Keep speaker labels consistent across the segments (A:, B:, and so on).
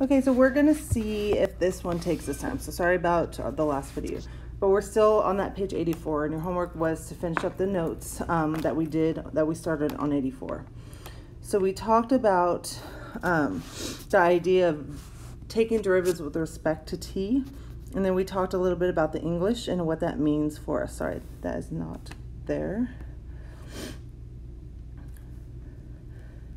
A: Okay, so we're gonna see if this one takes this time. So sorry about the last video, but we're still on that page 84, and your homework was to finish up the notes that we started on 84. So we talked about the idea of taking derivatives with respect to t, and then we talked a little bit about the English and what that means for us. Sorry, that is not there.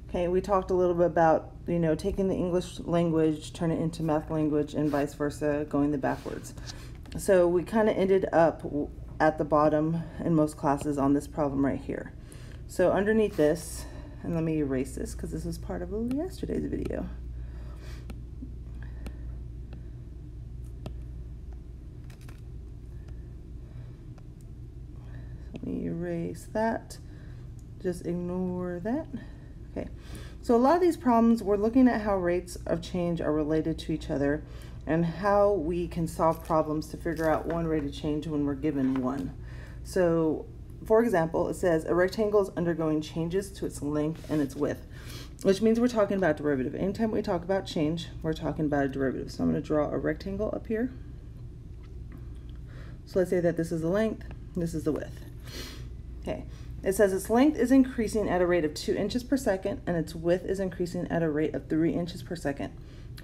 A: Okay, we talked a little bit about, taking the English language, turn it into math language, and vice versa, going the backwards. So we kind of ended up at the bottom in most classes on this problem right here. So underneath this, and let me erase this because this is part of yesterday's video. Let me erase that. Just ignore that. Okay, so a lot of these problems, we're looking at how rates of change are related to each other and how we can solve problems to figure out one rate of change when we're given one. So, for example, it says a rectangle is undergoing changes to its length and its width, which means we're talking about derivative. Anytime we talk about change, we're talking about a derivative. So I'm going to draw a rectangle up here. So let's say that this is the length, this is the width. Okay. It says its length is increasing at a rate of 2 inches per second and its width is increasing at a rate of 3 inches per second.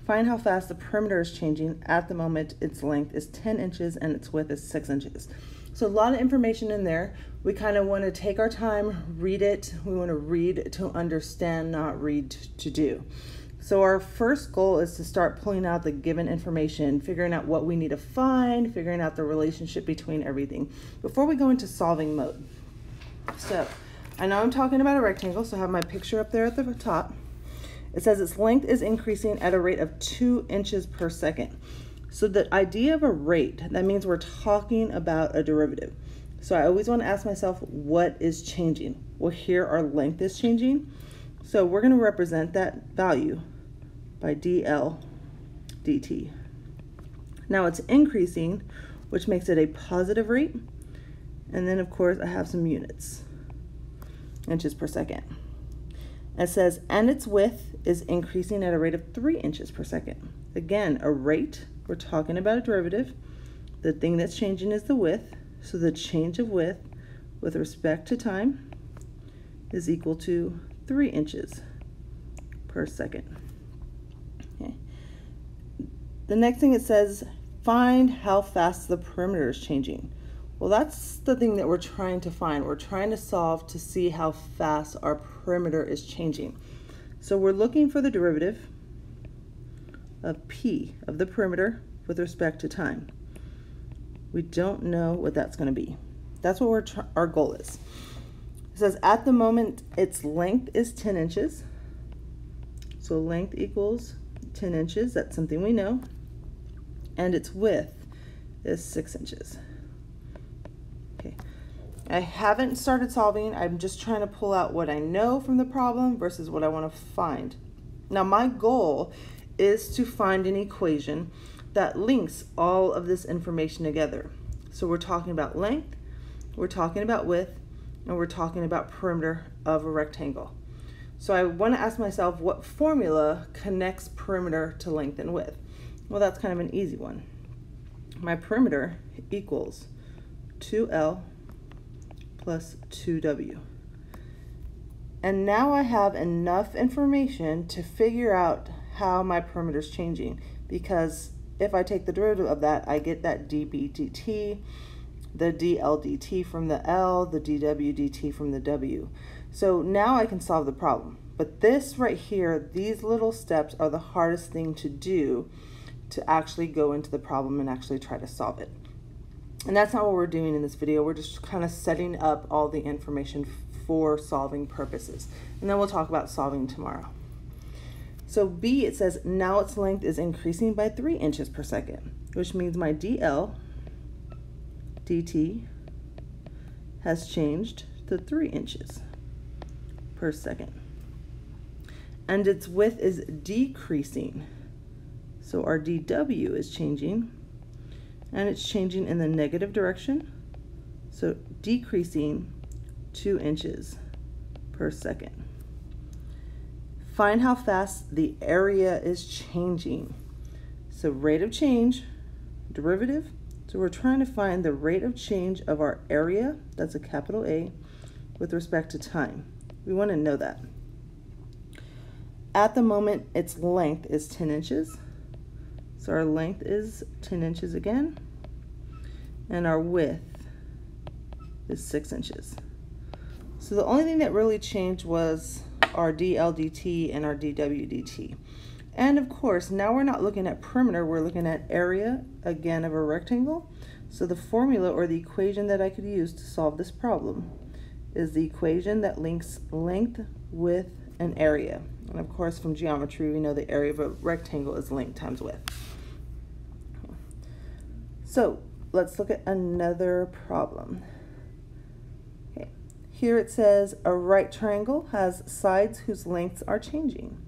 A: Find how fast the perimeter is changing. At the moment, its length is 10 inches and its width is 6 inches. So a lot of information in there. We kind of want to take our time, read it. We want to read to understand, not read to do. So our first goal is to start pulling out the given information, figuring out what we need to find, figuring out the relationship between everything before we go into solving mode. So I know I'm talking about a rectangle, so I have my picture up there at the top. It says its length is increasing at a rate of 2 inches per second. So the idea of a rate, that means we're talking about a derivative. So I always want to ask myself, what is changing? Well, here our length is changing. So we're going to represent that value by dl dt. Now it's increasing, which makes it a positive rate. And then, of course, I have some units, inches per second. It says, and its width is increasing at a rate of 3 inches per second. Again, a rate, we're talking about a derivative. The thing that's changing is the width. So the change of width with respect to time is equal to 3 inches per second. Okay. The next thing it says, find how fast the perimeter is changing. Well, that's the thing that we're trying to find. We're trying to solve to see how fast our perimeter is changing. So we're looking for the derivative of p of the perimeter with respect to time. We don't know what that's going to be. That's what our goal is. It says at the moment its length is 10 inches. So length equals 10 inches. That's something we know. And its width is 6 inches. Okay. I haven't started solving. I'm just trying to pull out what I know from the problem versus what I want to find. Now my goal is to find an equation that links all of this information together. So we're talking about length, we're talking about width, and we're talking about perimeter of a rectangle. So I want to ask myself, what formula connects perimeter to length and width? Well, that's kind of an easy one. My perimeter equals 2L plus 2W. And now I have enough information to figure out how my perimeter is changing, because if I take the derivative of that, I get that dB dt, the dl dt from the L, the dw dt from the W. So now I can solve the problem. But this right here, these little steps are the hardest thing to do to actually go into the problem and actually try to solve it. And that's not what we're doing in this video. We're just kind of setting up all the information for solving purposes. And then we'll talk about solving tomorrow. So B, it says now its length is increasing by 3 inches per second, which means my dl dt has changed to 3 inches per second. And its width is decreasing. So our dw is changing, and it's changing in the negative direction. So decreasing 2 inches per second. Find how fast the area is changing. So rate of change, derivative. So we're trying to find the rate of change of our area, that's a capital A, with respect to time. We want to know that. At the moment, its length is 10 inches. So our length is 10 inches again. And our width is 6 inches. So the only thing that really changed was our dl dt and our dw dt. And of course, now we're not looking at perimeter, we're looking at area, again, of a rectangle. So the formula or the equation that I could use to solve this problem is the equation that links length, width, and area. And of course, from geometry, we know the area of a rectangle is length times width. So let's look at another problem. Okay. Here it says a right triangle has sides whose lengths are changing.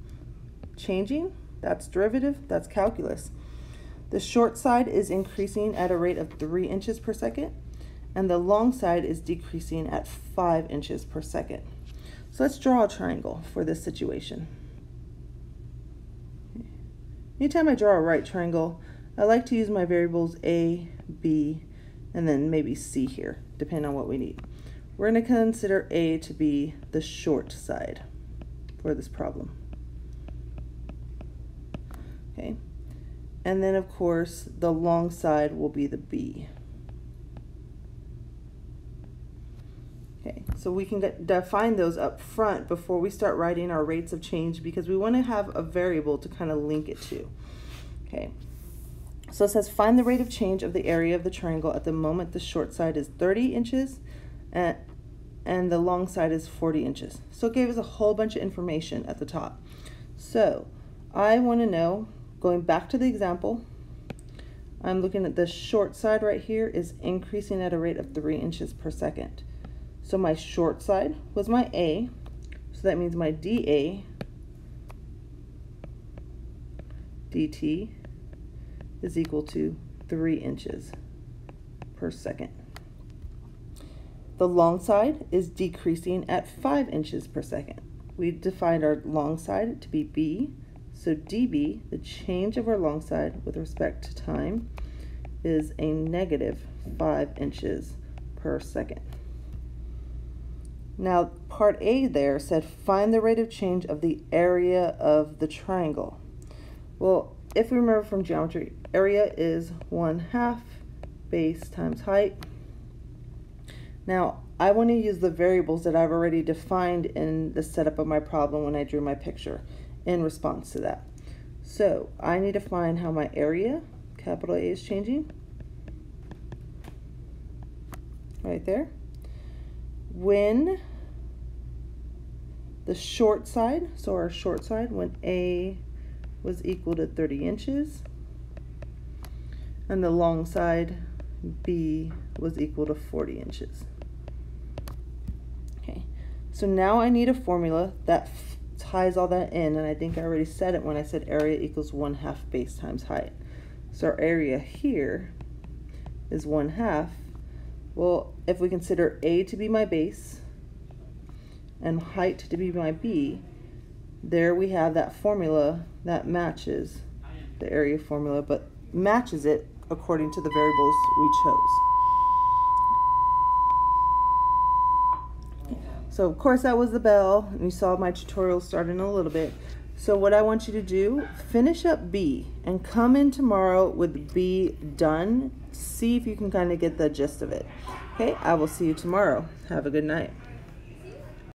A: Changing, that's derivative, that's calculus. The short side is increasing at a rate of 3 inches per second, and the long side is decreasing at 5 inches per second. So let's draw a triangle for this situation. Anytime I draw a right triangle, I like to use my variables A, B, and then maybe C here, depending on what we need. We're going to consider A to be the short side for this problem. Okay, and then of course the long side will be the B. Okay, so we can define those up front before we start writing our rates of change, because we want to have a variable to kind of link it to. Okay, so it says find the rate of change of the area of the triangle at the moment the short side is 30 inches and the long side is 40 inches. So it gave us a whole bunch of information at the top. So I want to know, going back to the example, I'm looking at the short side right here is increasing at a rate of 3 inches per second. So my short side was my A, so that means my dA dt is equal to 3 inches per second. The long side is decreasing at 5 inches per second. We defined our long side to be B, so dB, the change of our long side with respect to time, is a negative 5 inches per second. Now, part A there said find the rate of change of the area of the triangle. Well, if we remember from geometry, area is 1/2 base times height. Now, I want to use the variables that I've already defined in the setup of my problem when I drew my picture in response to that. So I need to find how my area, capital A, is changing. Right there. When the short side, so our short side, when A was equal to 30 inches, and the long side, B, was equal to 40 inches. Okay, so now I need a formula that ties all that in, and I think I already said it when I said area equals 1/2 base times height. So our area here is 1/2. Well, if we consider A to be my base and height to be my B, there we have that formula that matches the area formula, but matches it according to the variables we chose. So of course that was the bell, and you saw my tutorial starting a little bit. So what I want you to do, finish up B and come in tomorrow with B done. See if you can kind of get the gist of it. Okay, I will see you tomorrow. Have a good night.